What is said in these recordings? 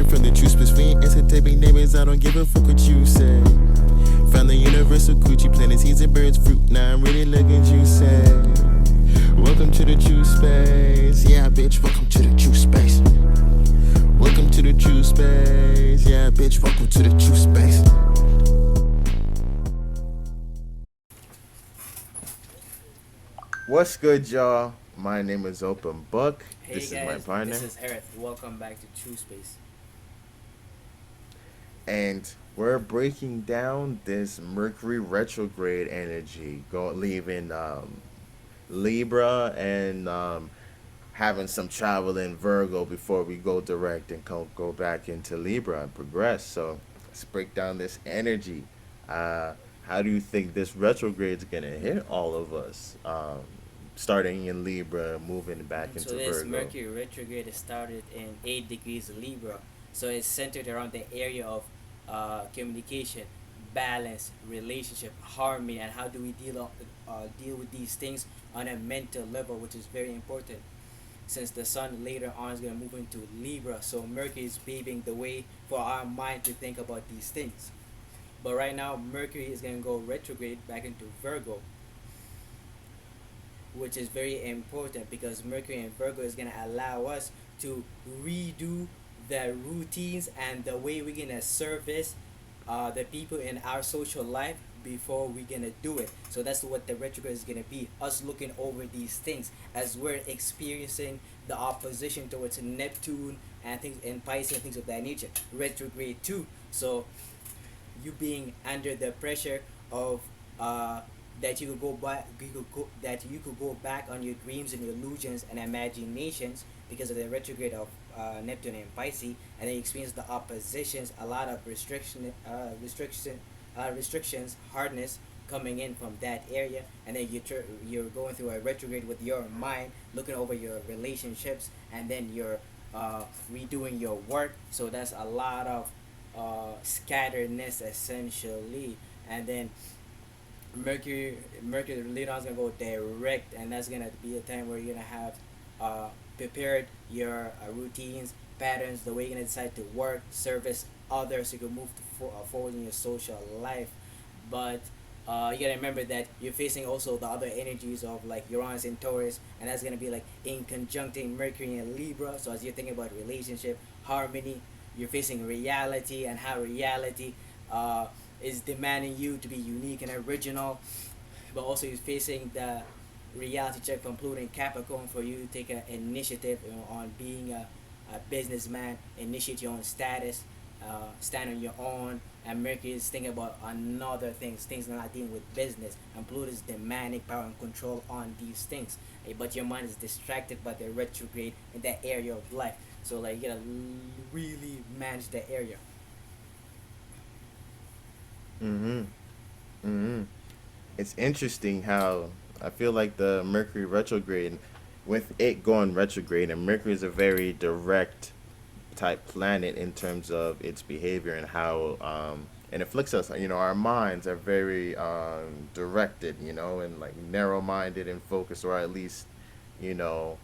coming from the true space. We ain't entertaining neighbors, I don't give a fuck what you say. Found the universal coochie, planting seeds and birds fruit. Now I'm really looking juicy. Welcome to the true space. Yeah, bitch, welcome to the true space. Welcome to the true space. Yeah, bitch, welcome to the true space. What's good, y'all? My name is Open Book. Hey This is my guys, partner. this is Eric. Welcome back to Truspace. And we're breaking down this Mercury retrograde energy, leaving Libra and having some travel in Virgo before we go direct and go back into Libra and progress. So let's break down this energy. Uh, how do you think this retrograde is gonna hit all of us? Starting in Libra, moving back So into this Virgo. Mercury retrograde is started in 8 degrees Libra. So it's centered around the area of communication, balance, relationship, harmony, and how do we deal with these things on a mental level, which is very important. Since the sun later on is going to move into Libra, so Mercury is paving the way for our mind to think about these things. But right now, Mercury is going to go retrograde back into Virgo, which is very important because Mercury in Virgo is going to allow us to redo the routines and the way we're going to service the people in our social life before we're going to do it. So that's what the retrograde is going to be, us looking over these things as we're experiencing the opposition towards Neptune and things in Pisces and things of that nature. Retrograde too. So you being under the pressure of that you could go back, that you could go back on your dreams and illusions and imaginations because of the retrograde of Neptune and Pisces, and then you experience the oppositions, a lot of restrictions, hardness coming in from that area, and then you're going through a retrograde with your mind, looking over your relationships, and then you're redoing your work. So that's a lot of scatteredness essentially, and then Mercury later on is gonna go direct, and that's gonna be a time where you're gonna have prepared your routines, patterns, the way you're gonna decide to work, service others, so you can move forward in your social life. But you gotta remember that you're facing also the other energies of like Uranus and Taurus, and that's gonna be like in conjuncting Mercury and Libra. So as you're thinking about relationship, harmony, you're facing reality and how reality is demanding you to be unique and original, but also you're facing the reality check from Pluto and Capricorn for you to take an initiative, on being a businessman, initiate your own status, stand on your own. And Mercury is thinking about another things not dealing with business, and Pluto is demanding power and control on these things. But your mind is distracted by the retrograde in that area of life. So like you gotta really manage that area. Mm-hmm. Mm-hmm. It's interesting how I feel like the Mercury retrograde, with it going retrograde, and Mercury is a very direct type planet in terms of its behavior and how and it afflicts us. You know, our minds are very directed, and like narrow-minded and focused, or at least, you know,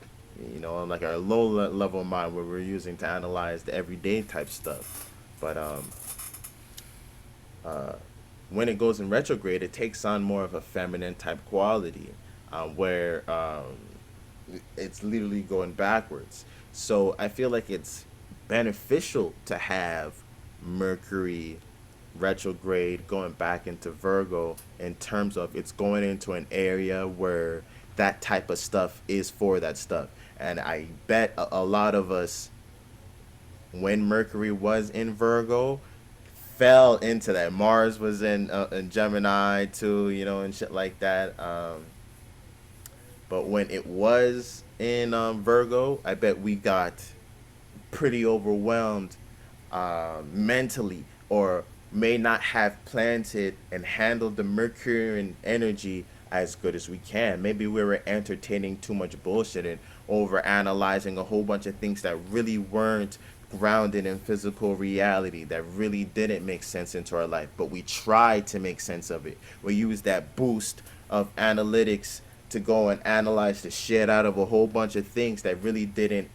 like our level mind where we're using to analyze the everyday type stuff. But uh, when it goes in retrograde, it takes on more of a feminine type quality, where it's literally going backwards. So I feel like it's beneficial to have Mercury retrograde going back into Virgo in terms of it's going into an area where that type of stuff is for that stuff. And I bet a lot of us, when Mercury was in Virgo, fell into that. Mars was in Gemini too, and shit like that. But when it was in Virgo, I bet we got pretty overwhelmed mentally, or may not have planted and handled the Mercurian energy as good as we can. Maybe we were entertaining too much bullshit and over analyzing a whole bunch of things that really weren't grounded in physical reality, that really didn't make sense into our life, but we tried to make sense of it. We used that boost of analytics to go and analyze the shit out of a whole bunch of things that really didn't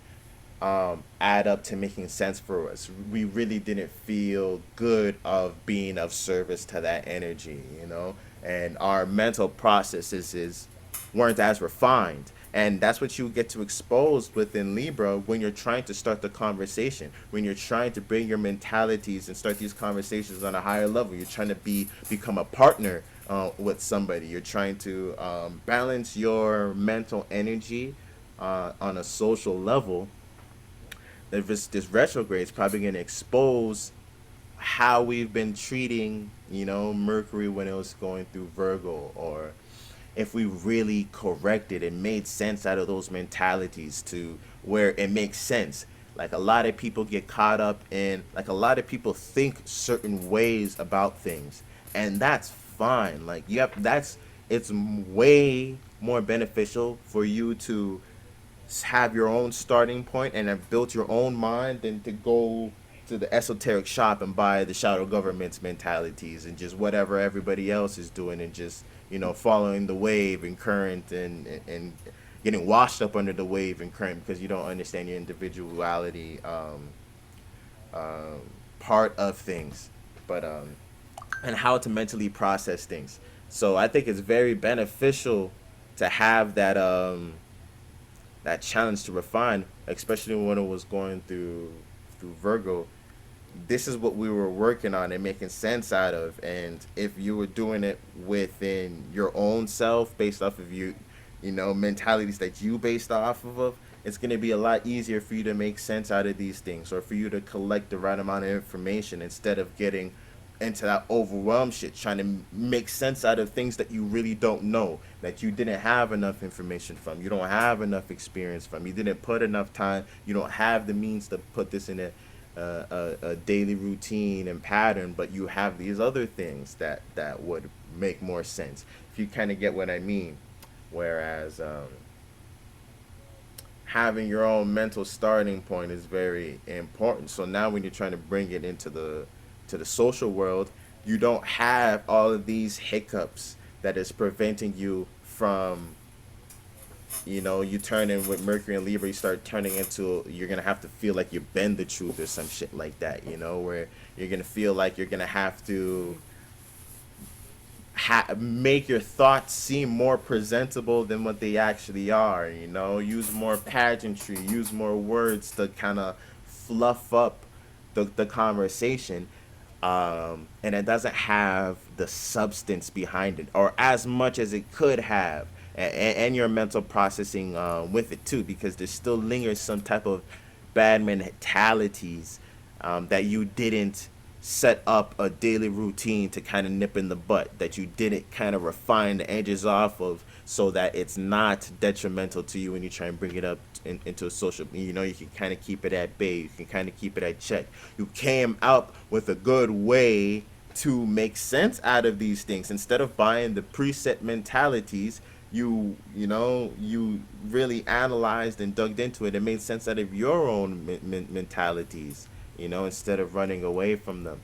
add up to making sense for us. We really didn't feel good of being of service to that energy, you know, and our mental processes weren't as refined. And that's what you get to expose within Libra when you're trying to start the conversation, when you're trying to bring your mentalities and start these conversations on a higher level. You're trying to become a partner with somebody. You're trying to balance your mental energy on a social level. If it's this retrograde, it's probably going to expose how we've been treating, you know, Mercury when it was going through Virgo, or if we really corrected and made sense out of those mentalities to where it makes sense. Like a lot of people get caught up in, like a lot of people think certain ways about things, and that's fine. Like you have, that's it's way more beneficial for you to have your own starting point and have built your own mind than to go to the esoteric shop and buy the shadow government's mentalities and just whatever everybody else is doing and just, you know, following the wave and current and getting washed up under the wave and current because you don't understand your individuality um, part of things, but and how to mentally process things. So I think it's very beneficial to have that challenge to refine, especially when it was going through Virgo. This is what we were working on and making sense out of. And if you were doing it within your own self, based off of you, you know, mentalities that you based off of, it's going to be a lot easier for you to make sense out of these things, or for you to collect the right amount of information instead of getting into that overwhelmed shit, trying to make sense out of things that you really don't know, that you didn't have enough information from, you don't have enough experience from, you didn't put enough time, you don't have the means to put this in a daily routine and pattern, but you have these other things that would make more sense. If you kind of get what I mean. Whereas having your own mental starting point is very important. So now when you're trying to bring it into the social world, you don't have all of these hiccups that is preventing you from, you know, you turn in with Mercury and Libra, you start turning into, you're gonna have to feel like you bend the truth or some shit like that, you know, where you're gonna feel like you're gonna have to make your thoughts seem more presentable than what they actually are, you know, use more pageantry, use more words to kind of fluff up the conversation, and it doesn't have the substance behind it or as much as it could have, and your mental processing with it too, because there still lingers some type of bad mentalities that you didn't set up a daily routine to kind of nip in the butt, that you didn't kind of refine the edges off of, so that it's not detrimental to you when you try and bring it up into a social, you know, you can kind of keep it at bay, you can kind of keep it at check. You came up with a good way to make sense out of these things instead of buying the preset mentalities. You really analyzed and dug into it and made sense out of your own mentalities, you know, instead of running away from them.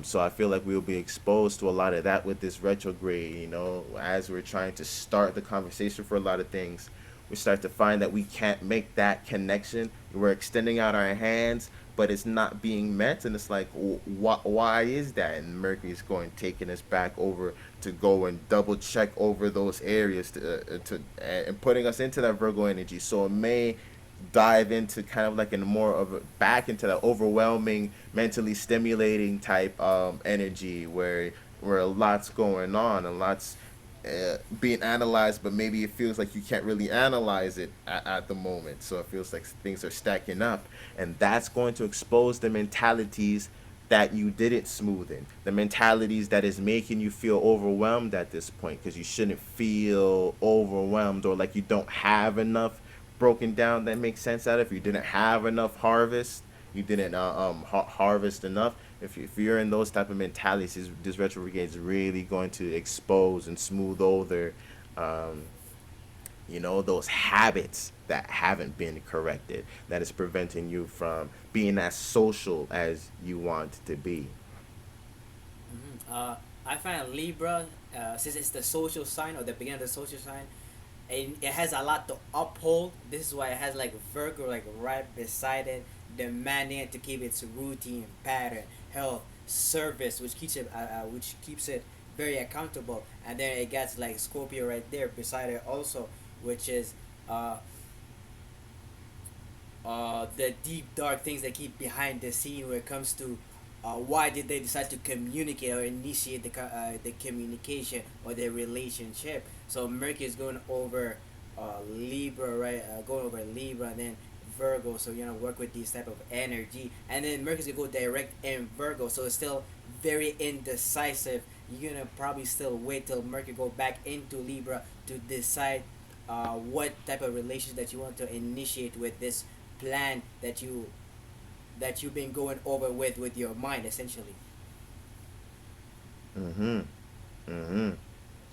So I feel like we'll be exposed to a lot of that with this retrograde, you know, as we're trying to start the conversation for a lot of things. We start to find that we can't make that connection. We're extending out our hands, but it's not being met. And it's like, why is that? And Mercury's going, taking us back over to go and double check over those areas and putting us into that Virgo energy. So it may dive into kind of like in more of a, back into that overwhelming, mentally stimulating type energy where a lot's going on and lots being analyzed, but maybe it feels like you can't really analyze it at the moment. So it feels like things are stacking up, and that's going to expose the mentalities that you didn't smoothen, the mentalities that is making you feel overwhelmed at this point, because you shouldn't feel overwhelmed or like you don't have enough broken down that makes sense out of. If you didn't have enough harvest, you didn't harvest enough. If you're in those type of mentalities, this retrograde is really going to expose and smooth over, um, you know, those habits that haven't been corrected, that is preventing you from being as social as you want to be. I find Libra, since it's the social sign or the beginning of the social sign, and it has a lot to uphold. This is why it has like Virgo like right beside it, demanding it to keep its routine, pattern, health, service, which keeps it very accountable. And then it gets like Scorpio right there beside it also, which is uh the deep dark things that keep behind the scene when it comes to why did they decide to communicate or initiate the communication or their relationship. So Mercury is going over Libra, right? Going over Libra and then Virgo. So work with these type of energy, and then Mercury's gonna go direct in Virgo. So it's still very indecisive. You're gonna probably still wait till Mercury go back into Libra to decide what type of relationship that you want to initiate with this plan that you've been going over with your mind essentially. Mm-hmm. Mm-hmm.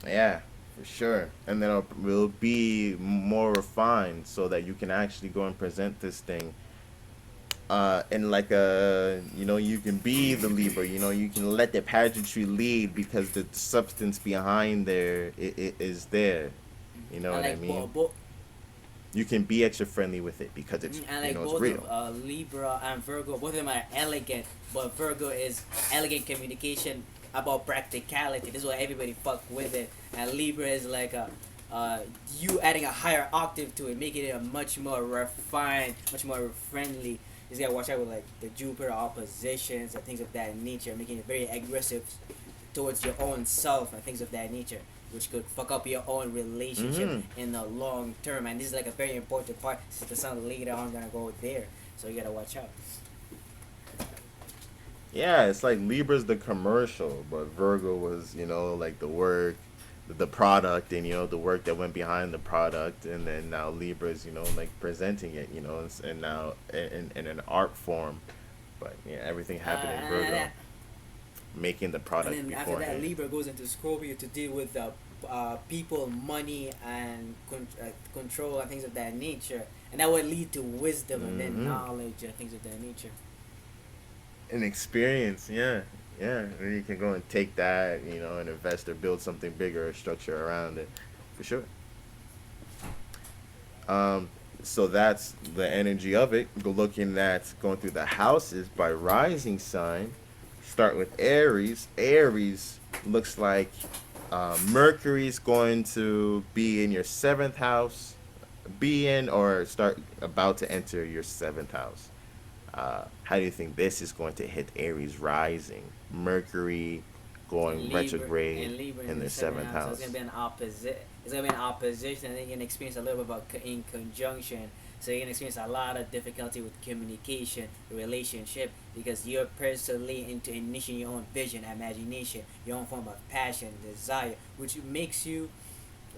Yeah, for sure. And then it'll be more refined so that you can actually go and present this thing in like a, you can be the Libra, you can let the pageantry lead because the substance behind there is there. You know And what I like mean? both You can be extra friendly with it because and like it's both of real. Libra and Virgo, both of them are elegant, but Virgo is elegant communication about practicality. This is why everybody fuck with it, and Libra is like uh, you adding a higher octave to it, making it a much more refined, much more friendly. You just gotta watch out with like the Jupiter oppositions and things of that nature, making it very aggressive towards your own self and things of that nature, which could fuck up your own relationship Mm-hmm. in the long term. And this is like a very important part since the sun later on gonna go there. So you gotta watch out. Yeah, it's like Libra's the commercial, but Virgo was, like the work, the product, and the work that went behind the product, and then now Libra's, like presenting it, and now in an art form, but yeah, everything happened in Virgo, And, making the and product then after that, beforehand. Libra goes into Scorpio to deal with the people, money, and control and things of that nature. And that would lead to wisdom and then Mm-hmm. knowledge and things of that nature. An experience, yeah, yeah. And you can go and take that, and invest or build something bigger or structure around it, for sure. Um, so that's the energy of it. Go looking at going through the houses by rising sign. Start with Aries. Aries looks like Mercury's going to be in your seventh house, be in or start about to enter your seventh house. How do you think this is going to hit Aries rising? Mercury And going Libra retrograde and Libra in in the the seventh seventh house. So it's gonna house. be an opposite. It's gonna be an opposition, and then you're gonna experience a little bit about in conjunction. So you're gonna experience a lot of difficulty with communication, relationship, because you're personally into initiating your own vision, imagination, your own form of passion, desire, which makes you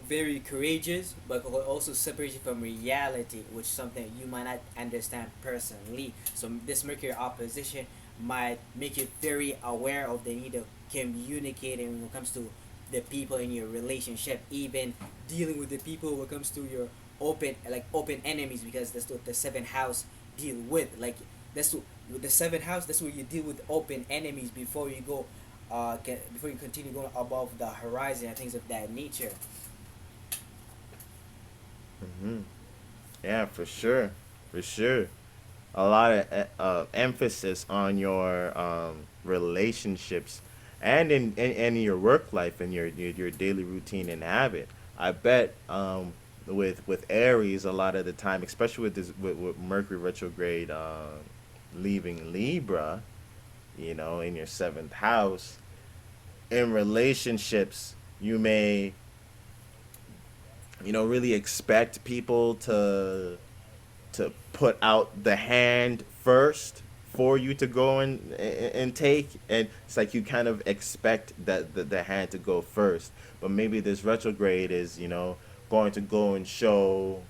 very courageous, but will also separate you from reality, which is something you might not understand personally. So this Mercury opposition might make you very aware of the need of communicating when it comes to the people in your relationship, even dealing with the people when it comes to your open enemies, because that's what the seventh house deal with. Like that's what, with the seventh house, that's where you deal with open enemies before you go before you continue going above the horizon and things of that nature. Hmm. Yeah, for sure, for sure. A lot of emphasis on your relationships and in your work life and your daily routine and habit. I bet with Aries a lot of the time, especially with Mercury retrograde leaving Libra, in your seventh house, in relationships you may really expect people to put out the hand first for you to go and take, and it's like you kind of expect that the hand to go first, but maybe this retrograde is going to go and show,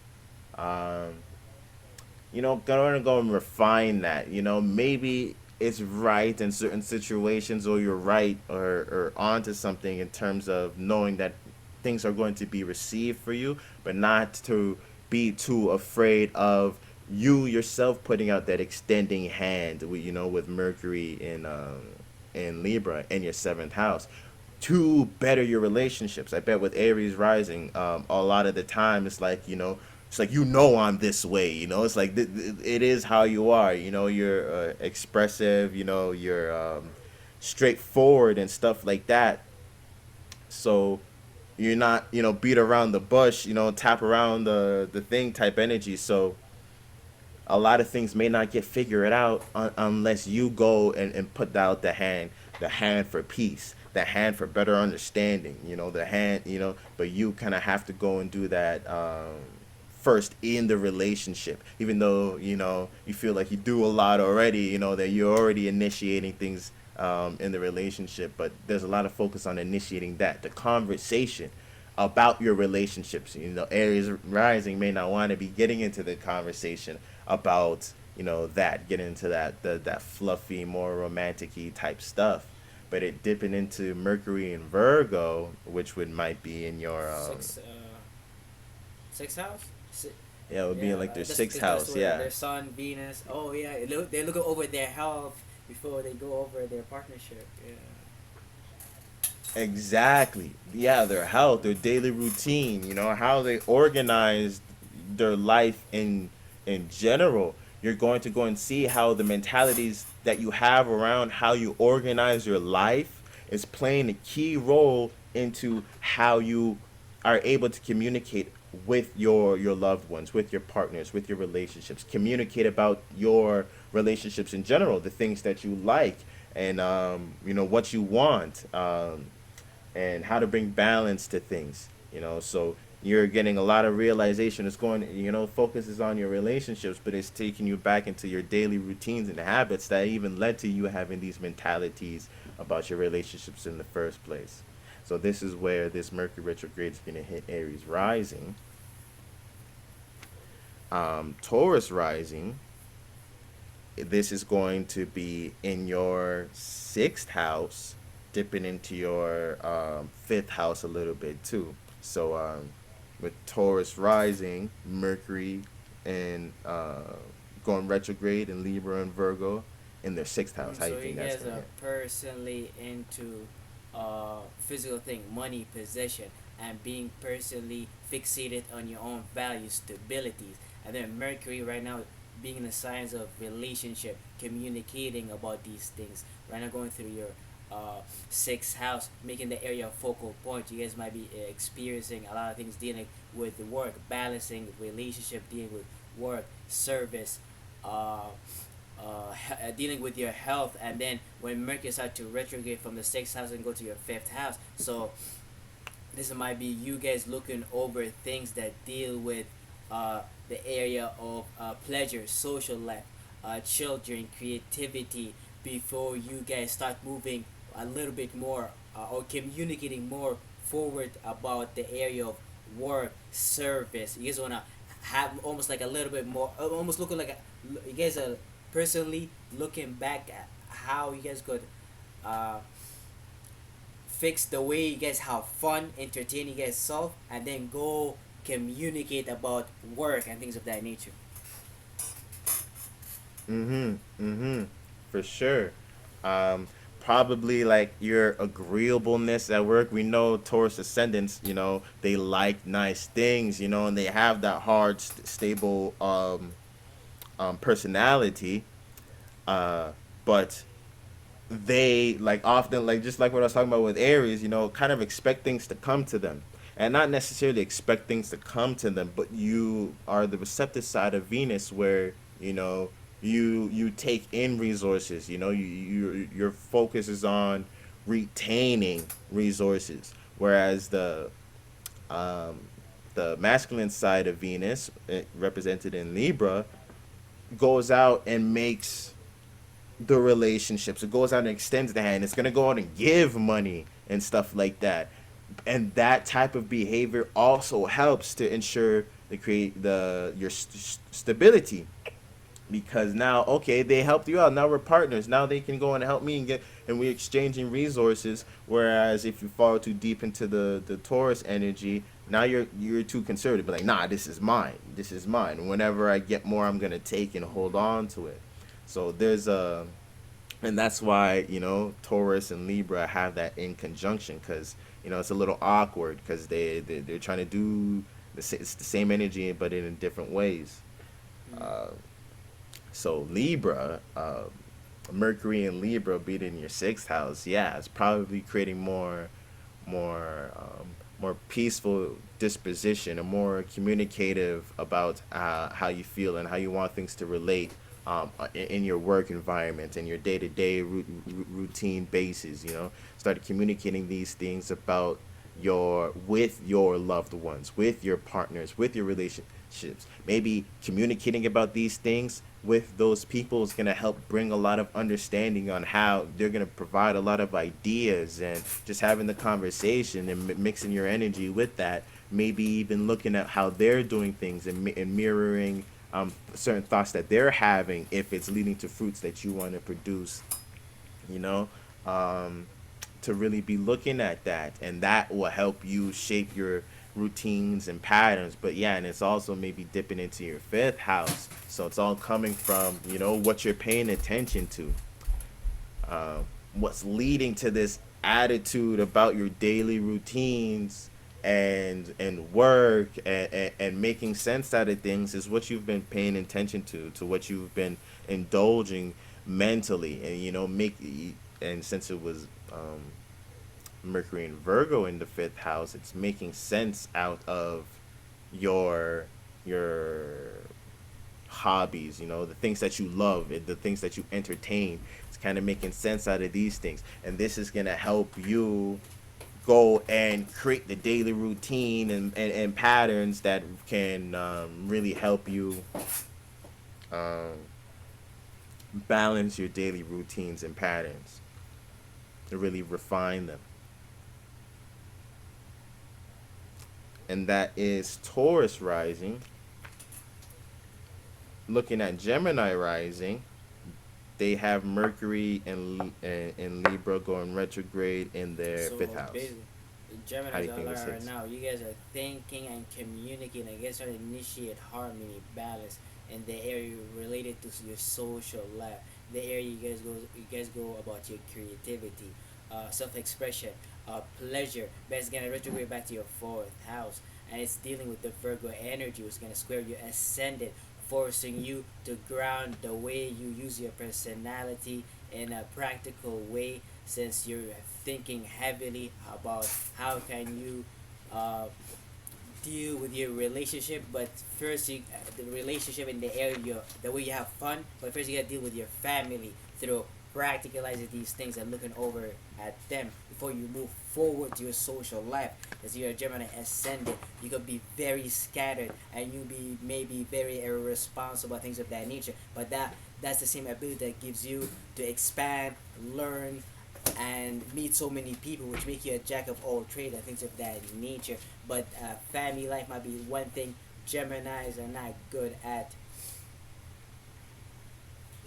um going to go and refine that. Maybe it's right in certain situations, or you're right, or onto something in terms of knowing that things are going to be received for you, but not to be too afraid of you yourself putting out that extending hand with Mercury in Libra in your seventh house. to better your relationships. I bet with Aries Rising, a lot of the time it's like, it's like, I'm this way. It's like it is how you are. You're expressive. You're straightforward and stuff like that. So you're not, beat around the bush. Tap around the thing type energy. So a lot of things may not get figured out unless you go and put out the hand for peace, the hand for better understanding, the hand, but you kind of have to go and do that first in the relationship, even though, you feel like you do a lot already, that you're already initiating things in the relationship, but there's a lot of focus on initiating that, the conversation about your relationships. Aries rising may not want to be getting into the conversation about that, getting into that fluffy, more romantic-y type stuff. But it dipping into Mercury and Virgo, which would might be in your Six, sixth house. yeah, it would be Yeah, in like their that's sixth because that's house. where Yeah, their sun, Venus. Oh yeah, they're looking over their health before they go over their partnership. Yeah. exactly. Yeah, their health, their daily routine, how they organize their life in general. You're going to go and see how the mentalities that you have around how you organize your life is playing a key role into how you are able to communicate with your loved ones, with your partners, with your relationships. Communicate about your relationships in general, the things that you like, and what you want, and how to bring balance to things. So you're getting a lot of realization. It's going, focus is on your relationships, but it's taking you back into your daily routines and habits that even led to you having these mentalities about your relationships in the first place. So this is where this Mercury retrograde is going to hit Aries rising. Taurus rising, this is going to be in your sixth house, dipping into your fifth house a little bit too. So with Taurus rising, Mercury and going retrograde in Libra and Virgo in their sixth house. How do So you you think that's guys gonna are hit? personally into physical thing, money, possession, and being personally fixated on your own values, stabilities. And then Mercury right now being in the signs of relationship, communicating about these things. Right now going through your sixth house, making the area a focal point. You guys might be experiencing a lot of things dealing with the work, balancing relationship, dealing with work, service, uh, dealing with your health, and then when Mercury starts to retrograde from the sixth house and go to your fifth house, so this might be you guys looking over things that deal with the area of pleasure, social life, children, creativity, before you guys start moving a little bit more or communicating more forward about the area of work, service. You guys wanna have almost like a little bit more, almost looking like you guys are personally looking back at how you guys could uh, fix the way you guys have fun, entertain you guys self, and then go communicate about work and things of that nature. Mm-hmm. Mm-hmm. For sure. Um, Probably like your agreeableness at work. We know Taurus ascendants, they like nice things, and they have that hard, stable personality. But they like often, like just like what I was talking about with Aries, kind of expect things to come to them, and not necessarily expect things to come to them, but you are the receptive side of Venus, where you take in resources. Your focus is on retaining resources, whereas um, the masculine side of Venus, represented in Libra, goes out and makes the relationships. It goes out and extends the hand. It's gonna go out and give money and stuff like that. And that type of behavior also helps to ensure the create the your stability, because now, okay, they helped you out, now we're partners, now they can go and help me and we're exchanging resources. Whereas if you fall too deep into the Taurus energy, now you're too conservative, but like, nah, this is mine, whenever I get more, I'm gonna take and hold on to it. So there's And that's why Taurus and Libra have that in conjunction, because it's a little awkward because they're trying to do it's the same energy but in different ways. Mm. uh, so Libra, Mercury and Libra being in your sixth house, yeah, it's probably creating more more peaceful disposition, and more communicative about how you feel and how you want things to relate, in your work environment and your day-to-day routine basis. Start communicating these things about your with your loved ones, with your partners, with your relationships. Maybe communicating about these things with those people is going to help bring a lot of understanding on how they're going to provide a lot of ideas, and just having the conversation and mixing your energy with that, maybe even looking at how they're doing things, and mirroring certain thoughts that they're having, if it's leading to fruits that you want to produce, you know um, to really be looking at that, and that will help you shape your routines and patterns. But yeah, and it's also maybe dipping into your fifth house, so it's all coming from what you're paying attention to, what's leading to this attitude about your daily routines and work, and making sense out of things, is what you've been paying attention to what you've been indulging mentally. And make and since it was Mercury and Virgo in the fifth house, it's making sense out of your your hobbies, the things that you love, the things that you entertain. It's kind of making sense out of these things. And this is going to help you go and create the daily routine, and patterns that can really help you um, balance your daily routines and patterns, to really refine them. And that is Taurus rising. Looking at Gemini rising, they have Mercury and Libra going retrograde in their fifth So house. basically, How do Gemini's you are think this learning right hits? now. You guys are thinking and communicating. I guess trying to initiate harmony, balance, in the area related to your social life. The area you guys go about your creativity, self-expression, pleasure. But it's gonna retrograde back to your fourth house, and it's dealing with the Virgo energy. It's gonna square your ascendant, forcing you to ground the way you use your personality in a practical way, since you're thinking heavily about how can you uh, deal with your relationship. But first the relationship in the area, the way you have fun, but first you gotta deal with your family through practicalizing these things and looking over at them before you move forward to your social life. As you're a Gemini ascendant, you could be very scattered, and you be maybe very irresponsible, things of that nature. But that's the same ability that gives you to expand, learn, and meet so many people, which make you a jack of all trades and things of that nature. But family life might be one thing Geminis are not good at.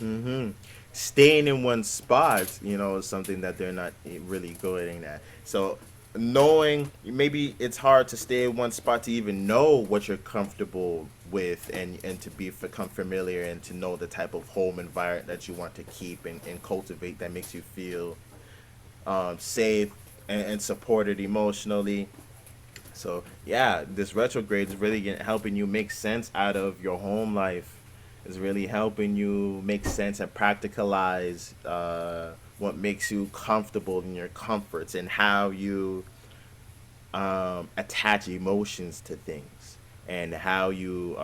Mm-hmm. Staying in one spot, is something that they're not really good at. So, knowing, maybe it's hard to stay in one spot to even know what you're comfortable with, and to become familiar, and to know the type of home environment that you want to keep and cultivate, that makes you feel safe and supported emotionally. So yeah, this retrograde is really helping you make sense out of your home life. It's really helping you make sense and practicalize what makes you comfortable in your comforts, and how you attach emotions to things, and how you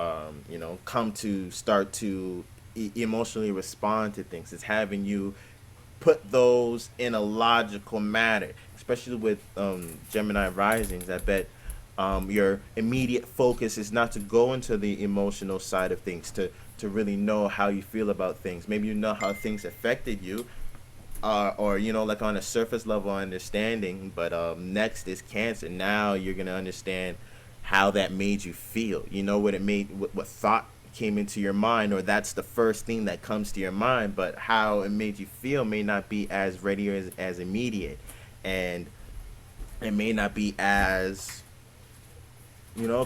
come to start to emotionally respond to things. It's having you put those in a logical manner, especially with Gemini risings. I bet your immediate focus is not to go into the emotional side of things, to really know how you feel about things. Maybe you know how things affected you, or like on a surface level understanding. But next is Cancer. Now you're gonna understand how that made you feel. You know what it made, what thought came into your mind, or that's the first thing that comes to your mind. But how it made you feel may not be as ready, or as immediate, and it may not be as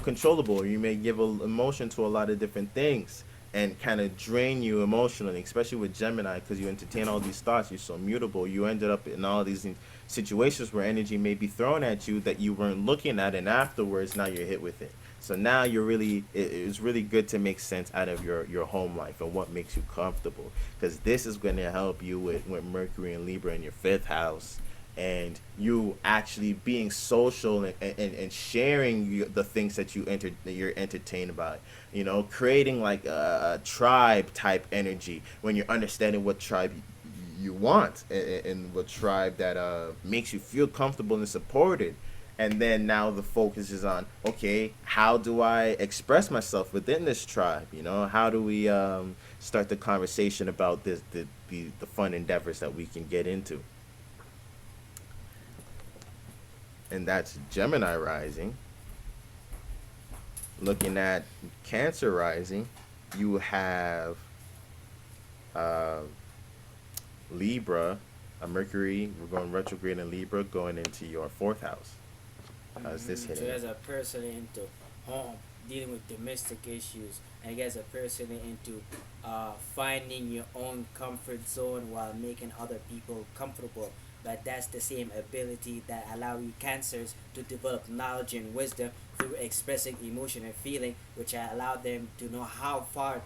controllable. You may give a emotion to a lot of different things. and kind of drain you emotionally, especially with Gemini, because you entertain all these thoughts. You're so mutable. You ended up in all these situations where energy may be thrown at you that you weren't looking at, and afterwards, now you're hit with it. So now you're really, it's really good to make sense out of your home life and what makes you comfortable, because this is going to help you with Mercury and Libra in your fifth house, and you actually being social and sharing the things that you're entertained about, creating like a tribe type energy when you're understanding what tribe you want, and what tribe that makes you feel comfortable and supported. And then now the focus is on, okay, how do I express myself within this tribe? How do we start the conversation about the fun endeavors that we can get into? And that's Gemini rising. Looking at Cancer rising, you have uh, Libra, a Mercury. We're going retrograde in Libra, going into your fourth house. How's this So hitting you? as a person into home, dealing with domestic issues, and as a person into finding your own comfort zone while making other people comfortable. But that's the same ability that allow you cancers to develop knowledge and wisdom through expressing emotion and feeling, which allow them to know how far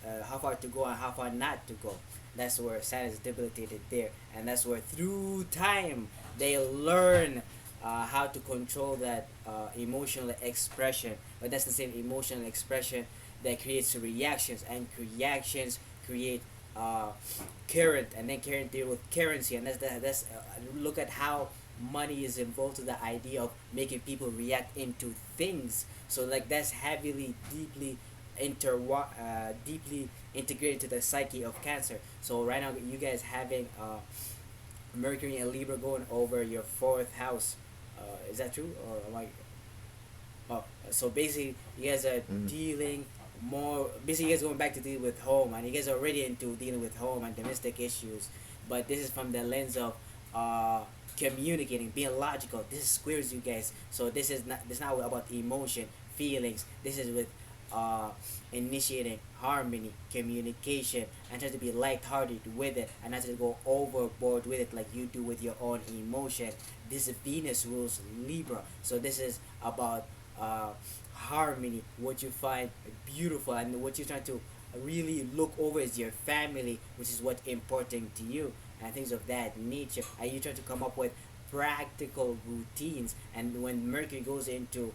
to go and how far not to go. That's where Saturn is debilitated there, and that's where through time they learn how to control that emotional expression. But that's the same emotional expression that creates reactions, and reactions create uh, current, and then current deal with currency, and look at how money is involved to the idea of making people react into things. So like that's heavily, deeply integrated to the psyche of Cancer. So right now, you guys having Mercury and Libra going over your fourth house. Is that true, or am I? Oh, so basically, you guys are Mm-hmm. dealing more. Basically, you guys going back to deal with home, and you guys are already into dealing with home and domestic issues. But this is from the lens of uh, communicating, being logical. This squares you guys. So this is not about emotion, feelings. This is with uh, initiating harmony, communication, and try to be lighthearted with it, and not to go overboard with it like you do with your own emotion. This is Venus rules Libra, so this is about uh, harmony, what you find beautiful, and what you're trying to really look over is your family, which is what's important to you, and things of that nature. And you try to come up with practical routines. And when Mercury goes into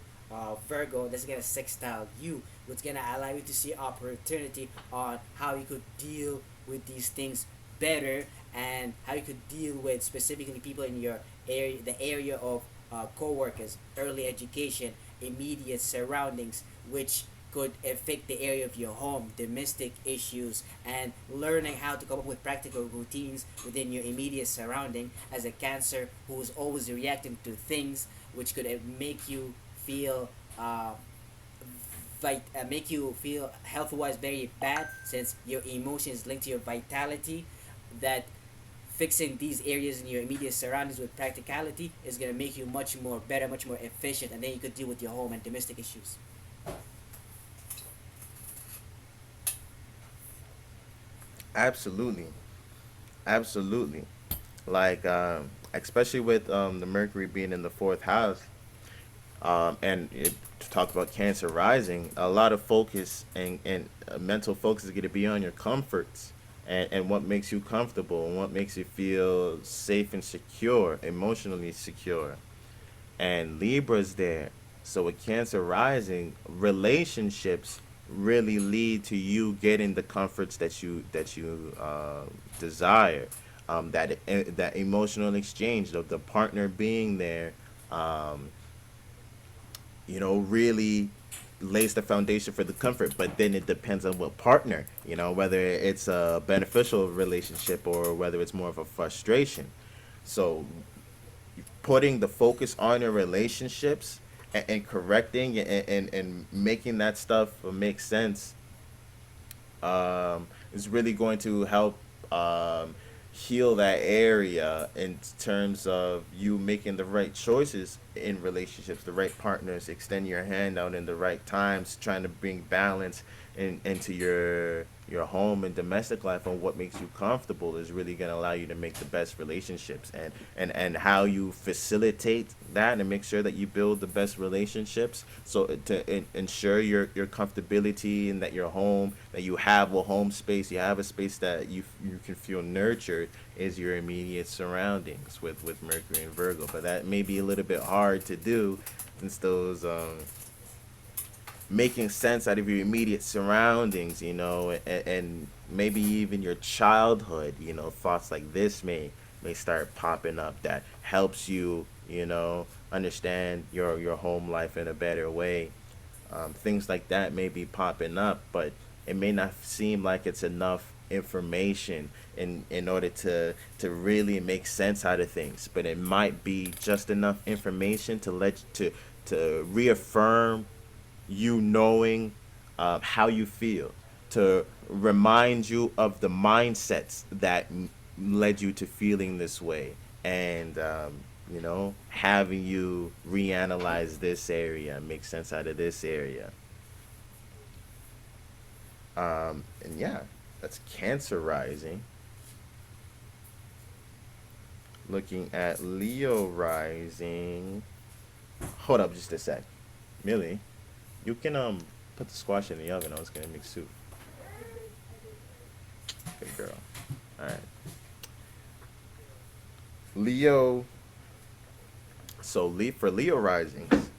Virgo, that's gonna sextile you, which gonna allow you to see opportunity on how you could deal with these things better, and how you could deal with specifically people in your area, the area of co-workers, early education, immediate surroundings, which could affect the area of your home, domestic issues, and learning how to come up with practical routines within your immediate surrounding. As a Cancer who is always reacting to things, which could make you feel uh, make you feel health wise very bad, since your emotions linked to your vitality. That fixing these areas in your immediate surroundings with practicality is going to make you much more better, much more efficient, and then you could deal with your home and domestic issues. Absolutely, absolutely. Like, especially with the Mercury being in the fourth house, to talk about Cancer rising, a lot of focus and mental focus is going to be on your comforts, and what makes you comfortable and what makes you feel safe and secure, emotionally secure. And Libra's there. So with Cancer rising, relationships really lead to you getting the comforts that you desire. That emotional exchange of the partner being there, um, really lays the foundation for the comfort. But then it depends on what partner, whether it's a beneficial relationship or whether it's more of a frustration. So putting the focus on your relationships, and correcting and making that stuff make sense, is really going to help heal that area in terms of you making the right choices in relationships, the right partners, extend your hand out in the right times, trying to bring balance into your home and domestic life on what makes you comfortable is really going to allow you to make the best relationships. And how you facilitate that and make sure that you build the best relationships, so to ensure your comfortability and that your home, that you have a home space, you have a space that you can feel nurtured, is your immediate surroundings with Mercury and Virgo. But that may be a little bit hard to do, since those making sense out of your immediate surroundings, and maybe even your childhood, thoughts like this may start popping up that helps you, understand your home life in a better way. Things like that may be popping up, but it may not seem like it's enough information in order to really make sense out of things. But it might be just enough information to reaffirm you knowing how you feel, to remind you of the mindsets that led you to feeling this way, and having you reanalyze this area, make sense out of this area. And yeah, that's Cancer Rising. Looking at Leo Rising. Hold up just a sec. Millie, you can put the squash in the oven. I was gonna make soup. Good girl. All right. Leo. So for Leo risings,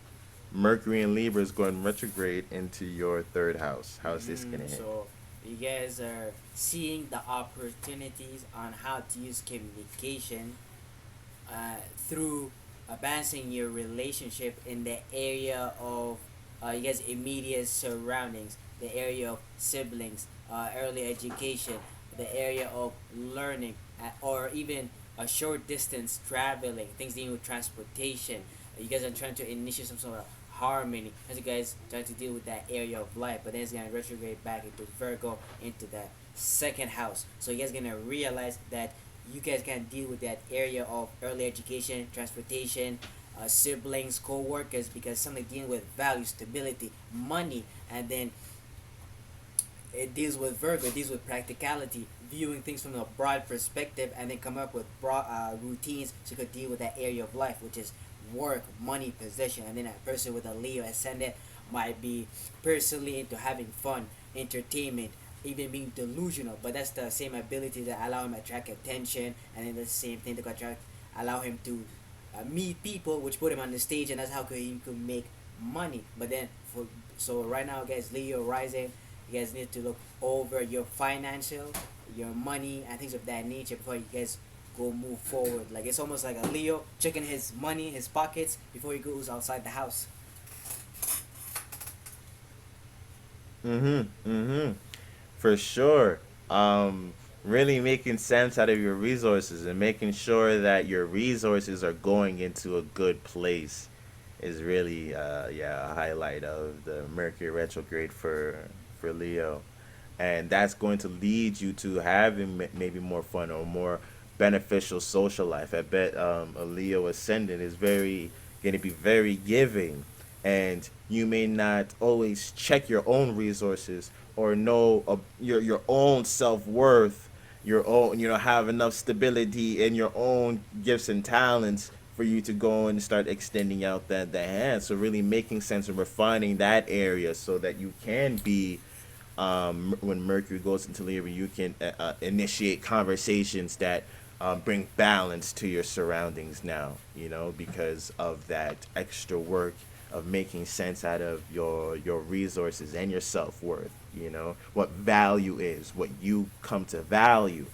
Mercury and Libra is going retrograde into your third house. How's this gonna hit? So you guys are seeing the opportunities on how to use communication through advancing your relationship in the area of you guys' immediate surroundings, the area of siblings, early education, the area of learning, or even a short distance traveling, things dealing with transportation. You guys are trying to initiate some sort of harmony as you guys trying to deal with that area of life, but then it's gonna retrograde back into Virgo, into that second house. So you guys gonna realize that you guys can deal with that area of early education, transportation, siblings, co-workers, because something dealing with value, stability, money, and then it deals with Virgo, it deals with practicality, viewing things from a broad perspective, and then come up with broad routines so you could deal with that area of life, which is work, money, possession. And then a person with a Leo ascendant might be personally into having fun, entertainment, even being delusional, but that's the same ability that allow him to attract attention, and then the same thing that attract allow him to meet people, which put him on the stage, and that's how he could make money. But then for so right now, guys, Leo rising, you guys need to look over your financial, your money, and things of that nature before you guys go move forward. Like it's almost like a Leo checking his money, his pockets before he goes outside the house. Mm-hmm. Mm-hmm. For sure. Really making sense out of your resources and making sure that your resources are going into a good place is really yeah, a highlight of the Mercury retrograde for Leo. And that's going to lead you to having maybe more fun or more beneficial social life. I bet a Leo ascendant is very going to be very giving, and you may not always check your own resources or know your own self worth, your own, have enough stability in your own gifts and talents for you to go and start extending out that hand. So really making sense and refining that area so that you can be when Mercury goes into Libra, you can initiate conversations that bring balance to your surroundings now, because of that extra work of making sense out of your resources and your self-worth, what value is, what you come to value.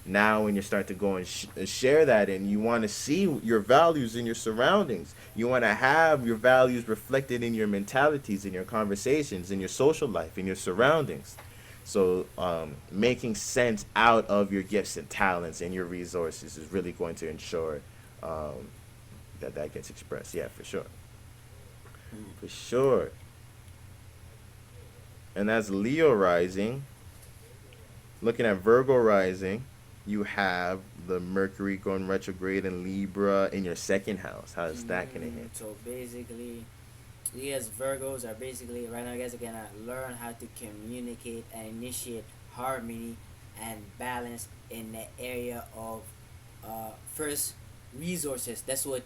Now when you start to go and share that, and you want to see your values in your surroundings, you want to have your values reflected in your mentalities, in your conversations, in your social life, in your surroundings. So making sense out of your gifts and talents and your resources is really going to ensure that gets expressed. Yeah, for sure. For sure. And as Leo rising, looking at Virgo rising, you have the Mercury going retrograde in Libra in your second house? How is that gonna hit? So basically, you guys Virgos are basically right now. You guys are gonna learn how to communicate and initiate harmony and balance in the area of first resources. That's what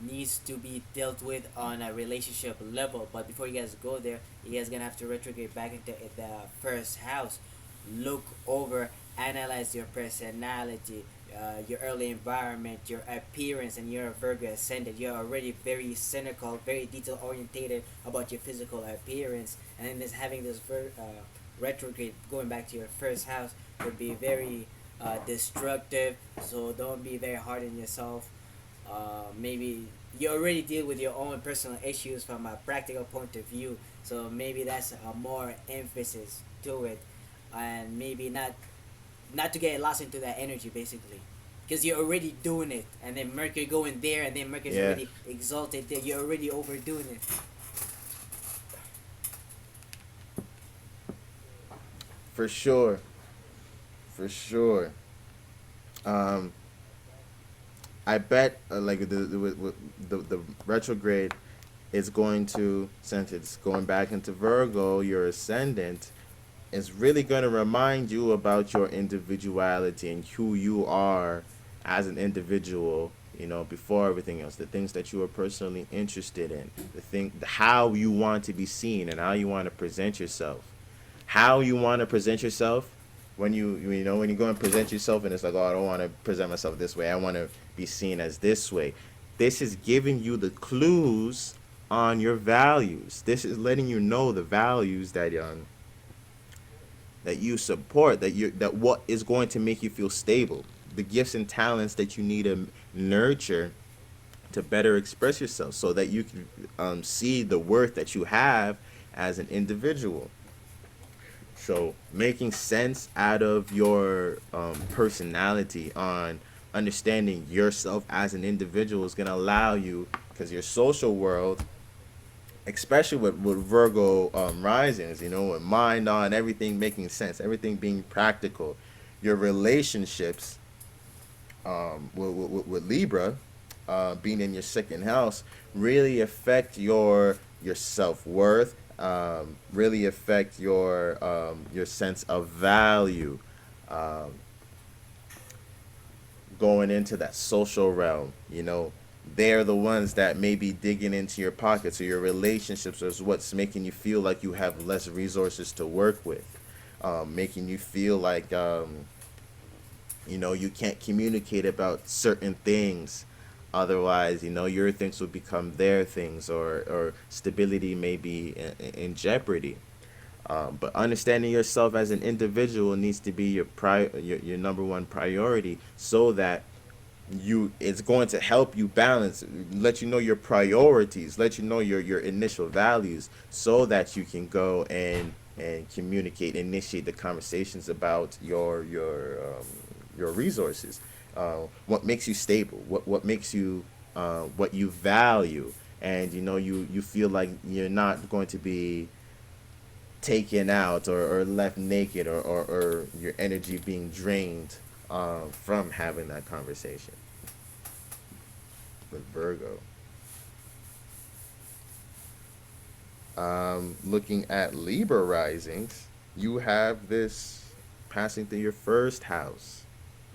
needs to be dealt with on a relationship level. But before you guys go there, you guys gonna have to retrograde back into the first house. Look over, analyze your personality, your early environment, your appearance, and you're a Virgo ascendant. You're already very cynical, very detail orientated about your physical appearance, and then this having this retrograde going back to your first house could be very destructive. So don't be very hard on yourself. Maybe you already deal with your own personal issues from a practical point of view, so maybe that's a more emphasis to it, and maybe not to get lost into that energy basically, because you're already doing it, and then Mercury going there, and then Mercury's Yeah, already exalted there. You're already overdoing it. for sure, for sure. Um, I bet like the retrograde is going to, since it's going back into Virgo, your ascendant is really going to remind you about your individuality and who you are as an individual. You know, before everything else, the things that you are personally interested in, how you want to be seen and how you want to present yourself, how you want to present yourself when when you go and present yourself and it's like, oh, I don't want to present myself this way, I want to be seen as this way. This is giving you the clues on your values. This is letting you know the values that you support, that what is going to make you feel stable, the gifts and talents that you need to nurture to better express yourself, so that you can see the worth that you have as an individual. So making sense out of your personality, on understanding yourself as an individual, is going to allow you, because your social world, especially with Virgo risings, with mind on everything making sense, everything being practical, your relationships with Libra being in your second house really affect your self worth, really affect your sense of value, um, going into that social realm. They're the ones that may be digging into your pockets, or your relationships is what's making you feel like you have less resources to work with, making you feel like you can't communicate about certain things. Otherwise, your things will become their things, or stability may be in jeopardy. But understanding yourself as an individual needs to be your number one priority, so that it's going to help you balance, let you know your priorities, let you know your initial values, so that you can go and communicate, initiate the conversations about your resources, what makes you stable, what makes you what you value, and you feel like you're not going to be taken out, or left naked, or your energy being drained from having that conversation with Virgo. Looking at Libra risings, you have this passing through your first house,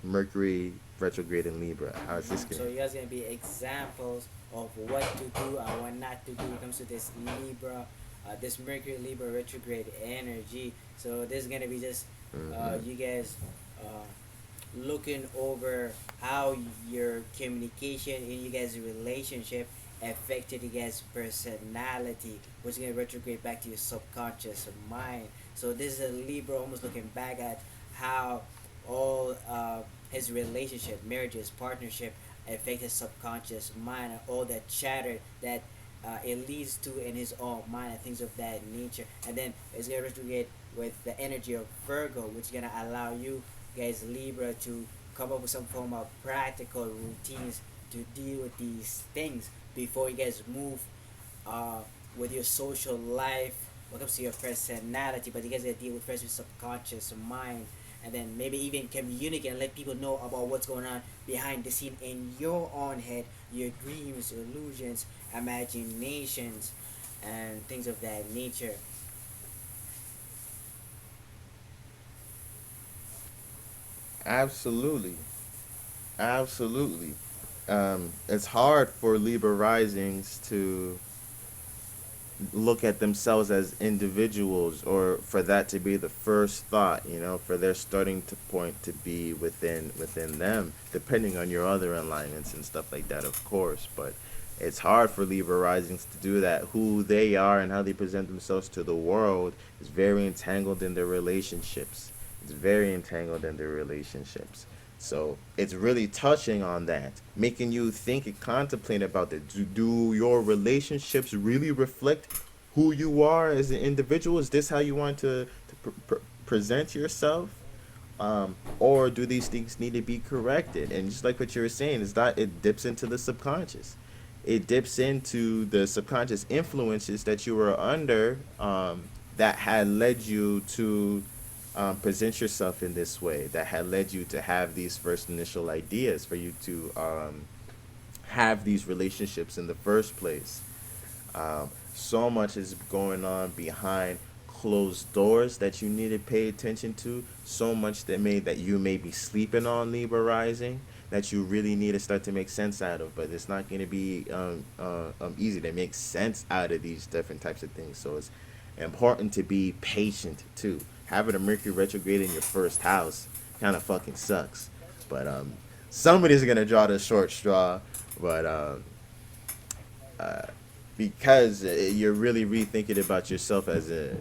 Mercury retrograde in Libra. How's this So going? you guys gonna be examples of what to do and what not to do when it comes to this Libra, this Mercury Libra retrograde energy. So this is gonna be just Mm-hmm. you guys looking over how your communication in you guys' relationship affected you guys' personality, which is gonna retrograde back to your subconscious mind. So this is a Libra almost looking back at how all his relationship, marriages, partnership affect his subconscious mind, and all that chatter that it leads to in his own mind and things of that nature. And then it's gonna retrograde with the energy of Virgo, which is gonna allow you guys Libra to come up with some form of practical routines to deal with these things before you guys move uh, with your social life when it comes to your personality. But you guys gotta deal with first your subconscious mind, and then maybe even communicate and let people know about what's going on behind the scene in your own head, your dreams, illusions, imaginations, and things of that nature. Absolutely, absolutely. It's hard for Libra risings to look at themselves as individuals, or for that to be the first thought, for their starting to point to be within them, depending on your other alignments and stuff like that, of course. But it's hard for Libra risings to do that. Who they are and how they present themselves to the world is very entangled in their relationships. It's very entangled in their relationships. So it's really touching on that, making you think and contemplate about that. Do your relationships really reflect who you are as an individual? Is this how you want to present yourself? Or do these things need to be corrected? And just like what you were saying, is that it dips into the subconscious. It dips into the subconscious influences that you were under, that had led you to present yourself in this way, that had led you to have these first initial ideas for you to have these relationships in the first place. So much is going on behind closed doors that you need to pay attention to. So much that you may be sleeping on, Libra rising, that you really need to start to make sense out of. But it's not going to be easy to make sense out of these different types of things. So it's important to be patient too. Having a Mercury retrograde in your first house kind of fucking sucks. But somebody's gonna draw the short straw. But because you're really rethinking about yourself as a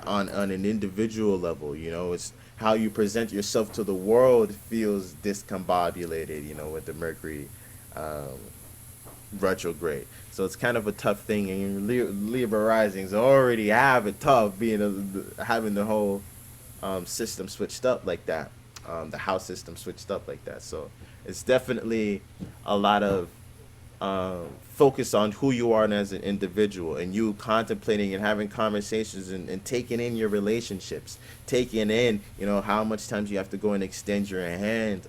on an individual level. It's how you present yourself to the world feels discombobulated. With the Mercury um, retrograde. So it's kind of a tough thing, and Libra risings already have it tough having the whole system switched up like that, the house system switched up like that. So it's definitely a lot of focus on who you are as an individual, and you contemplating and having conversations, and taking in your relationships, taking in how much times you have to go and extend your hand,